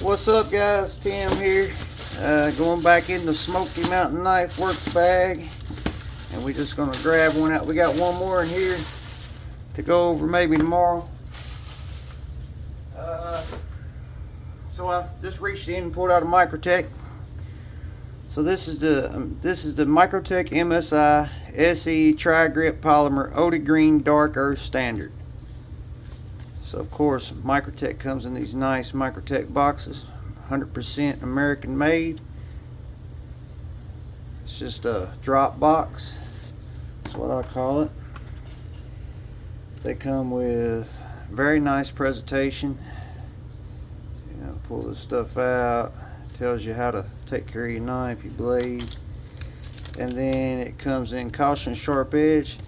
What's up, guys? Tim here, going back in the Smoky Mountain Knife Works bag, and we're just gonna grab one out. We got one more in here to go over maybe tomorrow. So I just reached in and pulled out a Microtech. So this is the Microtech MSI SE Tri-Grip Polymer Oda Green Dark Earth Standard. So of course Microtech comes in these nice Microtech boxes, 100% American made. It's just a drop box, that's what I call it. They come with very nice presentation. You know, pull this stuff out, tells you how to take care of your knife, your blade, and then it comes in caution sharp edge.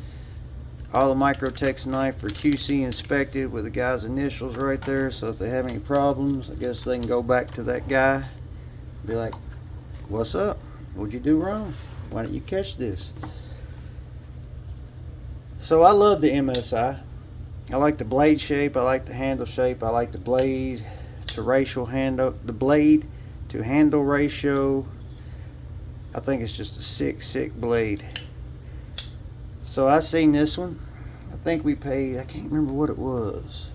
All the Microtech's knife are QC inspected with the guy's initials right there, so if they have any problems, I guess they can go back to that guy and be like, what's up, what'd you do wrong, why didn't you catch this? So I love the MSI. I like the blade shape, I like the handle shape, I like the blade to blade to handle ratio. I think it's just a sick blade. So I seen this one. I think we paid, I can't remember what it was,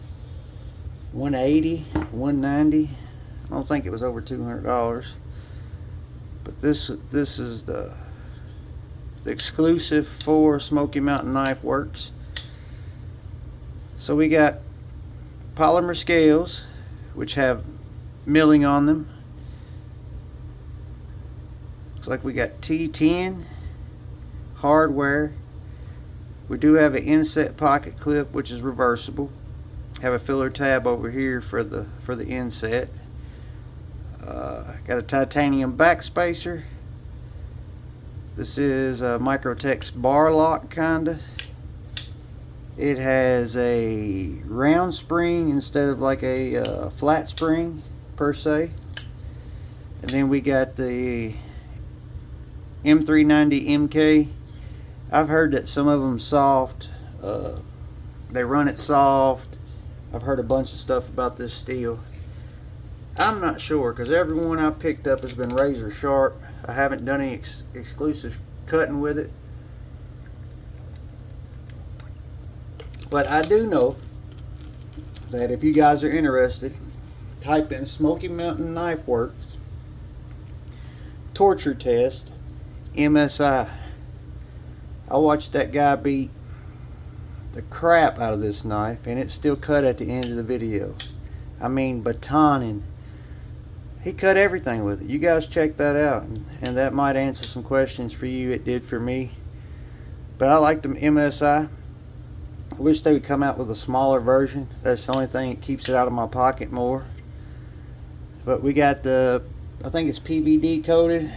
180, 190. I don't think it was over $200. But this is the exclusive for Smoky Mountain Knife Works. So we got polymer scales, which have milling on them. Looks like we got T10 hardware. We do have an inset pocket clip, which is reversible. Have a filler tab over here for the inset. Got a titanium back spacer. This is a Microtech's bar lock kinda. It has a round spring instead of like a flat spring per se. And then we got the M390 MK. I've heard that some of them soft, they run it soft. I've heard a bunch of stuff about this steel. I'm not sure, because every one I've picked up has been razor sharp. I haven't done any exclusive cutting with it. But I do know that if you guys are interested, type in Smoky Mountain Knife Works torture test MSI. I watched that guy beat the crap out of this knife, and it's still cut at the end of the video. I mean, batoning. He cut everything with it. You guys check that out, and that might answer some questions for you. It did for me. But I like the MSI. I wish they would come out with a smaller version. That's the only thing that keeps it out of my pocket more. But we got the, I think it's PVD coated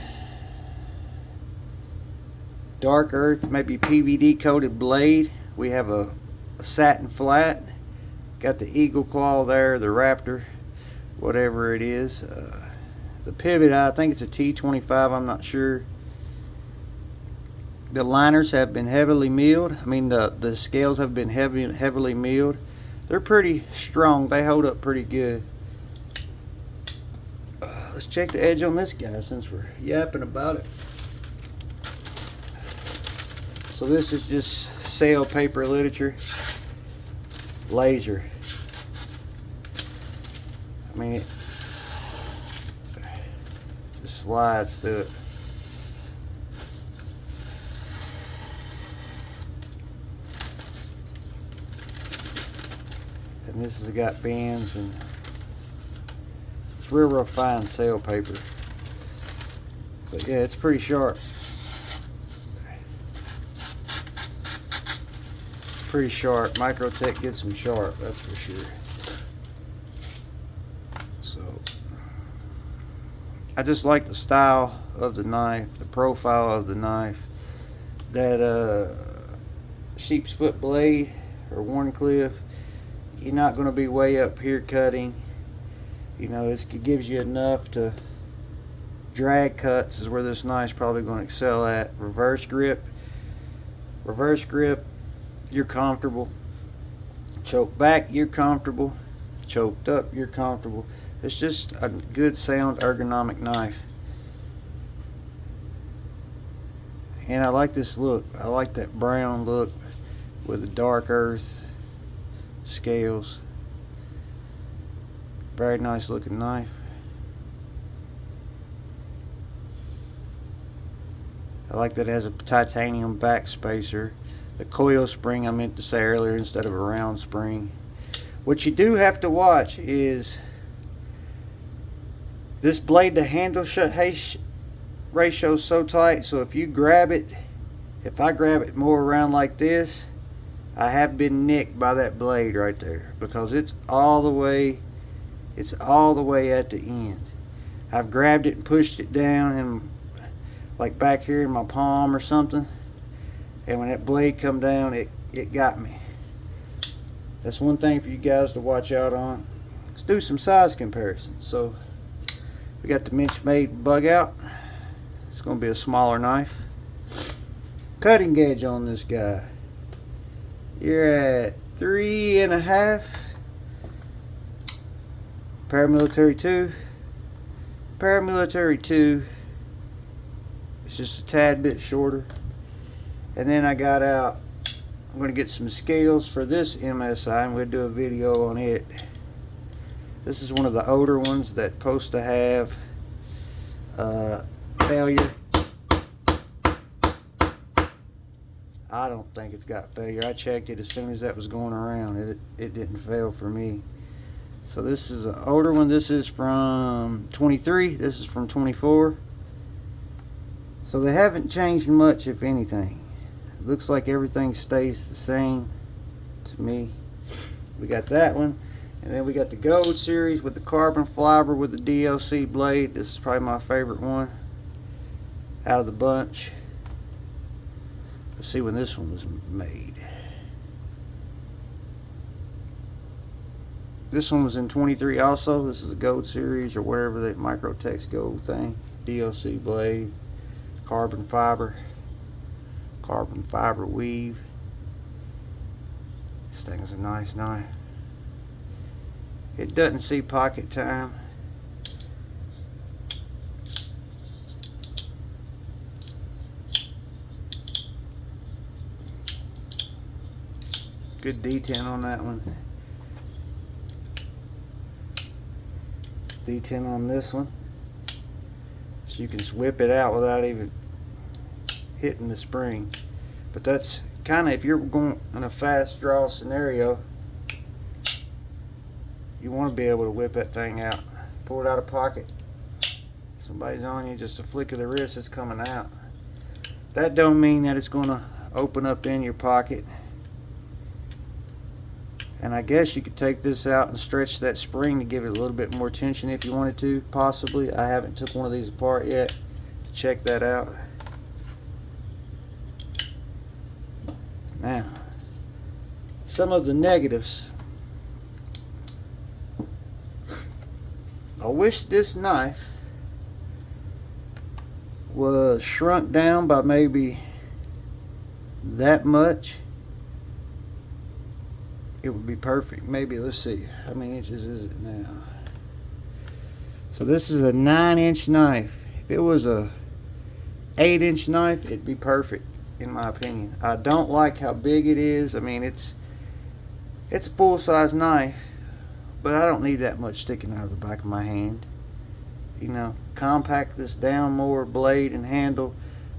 dark earth, maybe PVD coated blade. We have a satin flat. Got the eagle claw there, the raptor, whatever it is. The pivot, I think it's a T25, I'm not sure. The liners have been heavily milled. I mean, the scales have been heavily milled. They're pretty strong. They hold up pretty good. Let's check the edge on this guy since we're yapping about it. So this is just sale paper literature. Laser. I mean, it just slides through it. And this has got bends, and it's real fine sale paper. But yeah, it's pretty sharp. Pretty sharp. Microtech gets them sharp, that's for sure. So I just like the style of the knife, the profile of the knife. That sheep's foot blade or Warncliffe, you're not going to be way up here cutting. You know, it gives you enough to drag cuts is where this knife's probably going to excel at. Reverse grip, you're comfortable. Choke back, you're comfortable. Choked up, you're comfortable. It's just a good sound ergonomic knife. And I like this look. I like that brown look with the dark earth scales. Very nice looking knife. I like that it has a titanium back spacer. The coil spring I meant to say earlier instead of a round spring. What you do have to watch is this blade to handle ratio is so tight, so if you grab it, if I grab it more around like this, I have been nicked by that blade right there because it's all the way at the end. I've grabbed it and pushed it down and like back here in my palm or something, and when that blade come down, it got me. That's one thing for you guys to watch out on. Let's do some size comparisons. So we got the Minchmade bug out. It's going to be a smaller knife. Cutting gauge on this guy, you're at 3.5. Paramilitary 2. Paramilitary 2. It's just a tad bit shorter. And then I got out, I'm going to get some scales for this MSI and we'll do a video on it. This is one of the older ones that's supposed to have failure. I don't think it's got failure. I checked it as soon as that was going around. It didn't fail for me. So this is an older one. This is from 23. This is from 24. So they haven't changed much, if anything. It looks like everything stays the same to me. We got that one. And then we got the Gold series with the carbon fiber with the DLC blade. This is probably my favorite one out of the bunch. Let's see when this one was made. This one was in 23 also. This is a Gold series or whatever, the Microtech's Gold thing. DLC blade, carbon fiber weave. This thing is a nice knife. It doesn't see pocket time. Good D10 on that one. D10 on this one. So you can whip it out without even hitting the spring. But that's kind of, if you're going in a fast draw scenario, you want to be able to whip that thing out. Pull it out of pocket. Somebody's on you, just a flick of the wrist, it's coming out. That don't mean that it's going to open up in your pocket. And I guess you could take this out and stretch that spring to give it a little bit more tension if you wanted to, possibly. I haven't took one of these apart yet to check that out. Now, some of the negatives. I wish this knife was shrunk down by maybe that much. It would be perfect. Maybe, let's see, how many inches is it now? So this is a 9-inch knife. If it was a 8-inch knife, it'd be perfect in my opinion. I don't like how big it is. I mean, it's a full-size knife, but I don't need that much sticking out of the back of my hand. You know, compact this down more, blade and handle,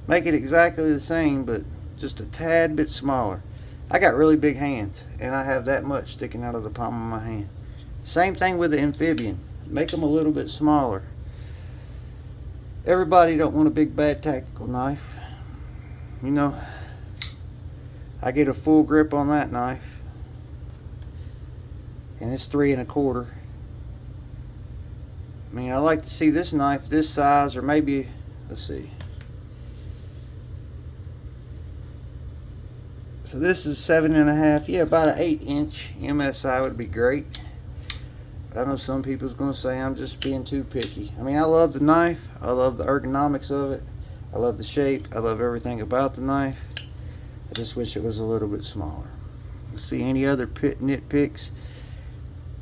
make it exactly the same, but just a tad bit smaller. I got really big hands, and I have that much sticking out of the palm of my hand. Same thing with the amphibian. Make them a little bit smaller. Everybody don't want a big bad tactical knife. You know, I get a full grip on that knife, and it's 3 1/4. I mean, I like to see this knife this size, or maybe, let's see. So this is 7 1/2. Yeah, about an 8-inch MSI would be great. I know some people's gonna say I'm just being too picky. I mean, I love the knife. I love the ergonomics of it. I love the shape. I love everything about the knife. I just wish it was a little bit smaller. See any other nitpicks?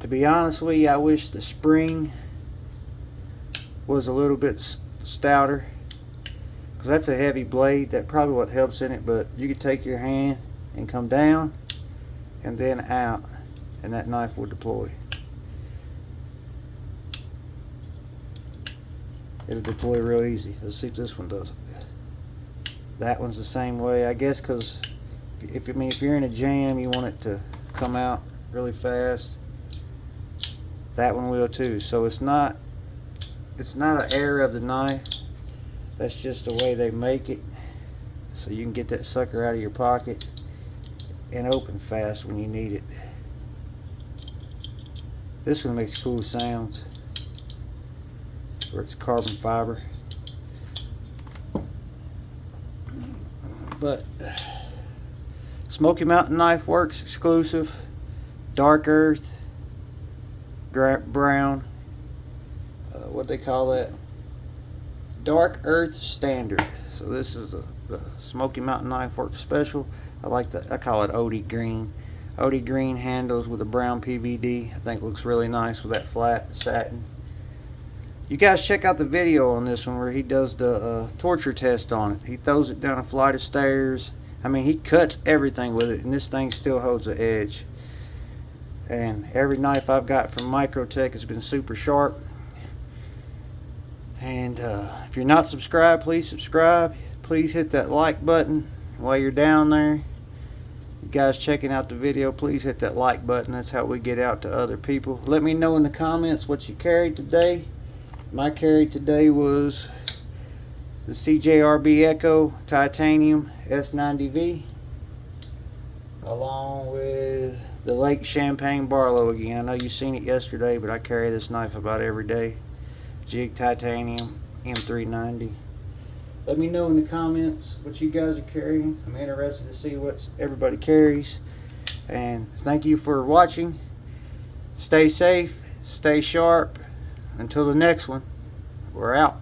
To be honest with you, I wish the spring was a little bit stouter, because that's a heavy blade. That probably what helps in it. But you could take your hand and come down and then out, and that knife will deploy. It'll deploy real easy. Let's see if this one does it. That one's the same way, I guess, because if you're in a jam, you want it to come out really fast. That one will too. So it's not an error of the knife. That's just the way they make it, so you can get that sucker out of your pocket and open fast when you need it. This one makes cool sounds where it's carbon fiber. But Smoky Mountain Knife Works exclusive, dark earth, brown, what they call that, dark earth standard. So this is the Smoky Mountain Knife Works special. I call it OD green. OD green handles with a brown PVD. I think looks really nice with that flat satin. You guys check out the video on this one where he does the torture test on it. He throws it down a flight of stairs. I mean, he cuts everything with it, and this thing still holds the edge. And every knife I've got from Microtech has been super sharp. And if you're not subscribed, please subscribe. Please hit that like button while you're down there. You guys checking out the video, please hit that like button. That's how we get out to other people. Let me know in the comments what you carried today. My carry today was the CJRB Echo Titanium S90V, along with the Lake Champlain Barlow again. I know you've seen it yesterday, but I carry this knife about every day. Jig Titanium M390. Let me know in the comments what you guys are carrying. I'm interested to see what everybody carries. And thank you for watching. Stay safe, stay sharp. Until the next one, we're out.